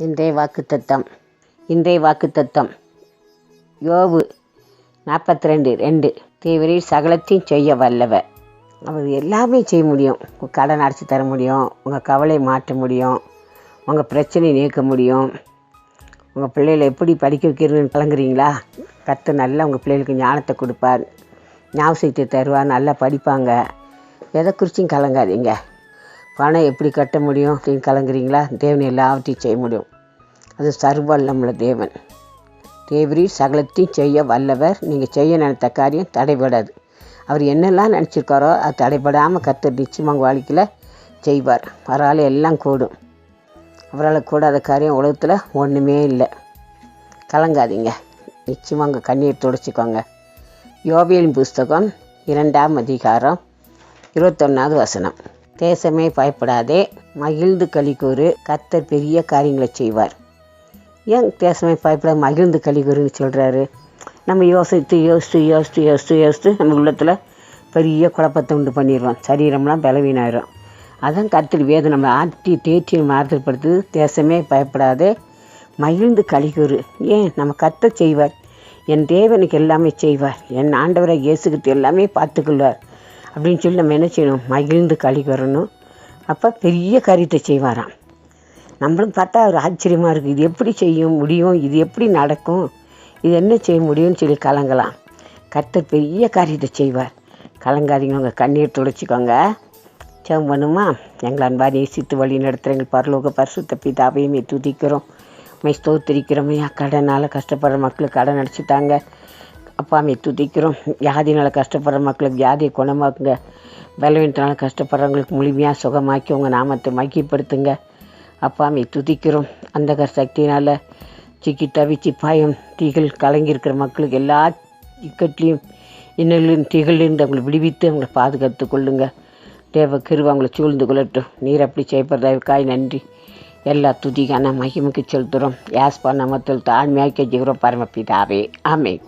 இன்றைய வாக்குத்தத்தம் யோபு 42:2. தேவரீர் சகலத்தையும் செய்ய வல்லவர். அவர் எல்லாமே செய்ய முடியும். உங்கள் கடன் அடைச்சி தர முடியும், உங்கள் கவலையை மாற்ற முடியும், உங்கள் பிரச்சனையை நீக்க முடியும். உங்கள் பிள்ளைகளை எப்படி படிக்க வைக்கிறதுன்னு கலங்குறீங்களா? கர்த்தர் நல்லா உங்கள் பிள்ளைகளுக்கு ஞானத்தை கொடுப்பார், ஞாபகத்தை தருவார், நல்லா படிப்பாங்க. எதை குறிச்சும் கலங்காதீங்க. பணம் எப்படி கட்ட முடியும் அப்படின்னு கலங்குறீங்களா? தேவன் எல்லாவற்றையும் செய்ய முடியும். அது சர்வவல்லமுள்ள தேவன். தேவரீர் சகலத்தையும் செய்ய வல்லவர். நீங்கள் செய்ய நினைத்த காரியம் தடைபடாது. அவர் என்னெல்லாம் நினச்சிருக்காரோ அது தடைபடாமல் கர்த்தர் நிச்சயமாக உங்கள் வாழ்க்கையில் செய்வார். அவரால் எல்லாம் கூடும். அவரால் கூடாத காரியம் உலகத்தில் ஒன்றுமே இல்லை. கலங்காதீங்க. நிச்சயமாக உங்கள் கண்ணீர் துடைச்சிக்கோங்க. யோபேலின் புஸ்தகம் 2ஆம் அதிகாரம் 21வது வசனம். தேசமே பயப்படாதே, மகிழ்ந்து களிகூறு, கர்த்தர் பெரிய காரியங்களை செய்வார். ஏன் தேசமே பயப்படாத மகிழ்ந்து களிகூறுன்னு சொல்கிறாரு? நம்ம யோசித்து நம்ம உள்ளத்தில் பெரிய குழப்பத்தை உண்டு பண்ணிடுவோம். சரீரம்லாம் பலவீனாயிரும். அதான் கர்த்தர் வேதம் நம்ம ஆட்டி தேற்றி நம்ம ஆறுதல்படுத்து. தேசமே பயப்படாதே, மகிழ்ந்து களிகூறு. ஏன்? நம்ம கர்த்தர் செய்வார். என் தேவனுக்கு எல்லாமே செய்வார். என் ஆண்டவரை இயேசுகிட்டு எல்லாமே பார்த்துக்கொள்வார் அப்படின்னு சொல்லி நம்ம என்ன செய்யணும்? மகிழ்ந்து களிகூறணும். அப்போ பெரிய காரியத்தை செய்வாராம். நம்மளும் பார்த்தா ஒரு ஆச்சரியமாக இருக்குது. இது எப்படி செய்ய முடியும்? இது எப்படி நடக்கும்? இது என்ன செய்ய முடியும்னு சொல்லி கலங்கலாம். கர்த்தர் பெரிய காரியத்தை செய்வார். கலங்காதீங்க. உங்கள் கண்ணீர் துடைச்சிக்கோங்க. ஜெபம் பண்ணுமா? எங்களை அன்பா நேசித்து வழி நடத்துகிற எங்கள் பரலோக பரிசுத்த பிதாவையுமே துதிக்கிறோம், ஸ்தோத்திரிக்கிறோம். கடனால் கஷ்டப்படுற மக்களுக்கு கடன் அடிச்சுட்டாங்க. அப்பாமே துதிக்கிறோம். வியாதினால் கஷ்டப்படுற மக்களுக்கு வியாதியை குணமாக்குங்க. பலவீனத்தினால கஷ்டப்படுறவங்களுக்கு முழுமையாக சுகமாக்கி உங்கள் நாமத்தை மகிப்படுத்துங்க. அப்பாமே துதிக்கிறோம். அந்தகர் சக்தினால் சிக்கி தவிச்சு பாயம் தீகள் கலங்கியிருக்கிற மக்களுக்கு எல்லா இக்கட்லையும் இன்னும் தீகளிலிருந்து அவங்களை விடுவித்து அவங்களை பாதுகாத்து கொள்ளுங்க. தேவ கிருபை அவங்களை சூழ்ந்து கொள்ளட்டும். நீர் அப்படி செய்யப்படுறதுக்காய் நன்றி. எல்லா துதிக்கான மகிமைக்கு செலுத்துகிறோம். யாஸ்பா நாமத்தில் தாழ்மையாக கெஞ்சுகிறோம் பரமபிதாவே. ஆமென்.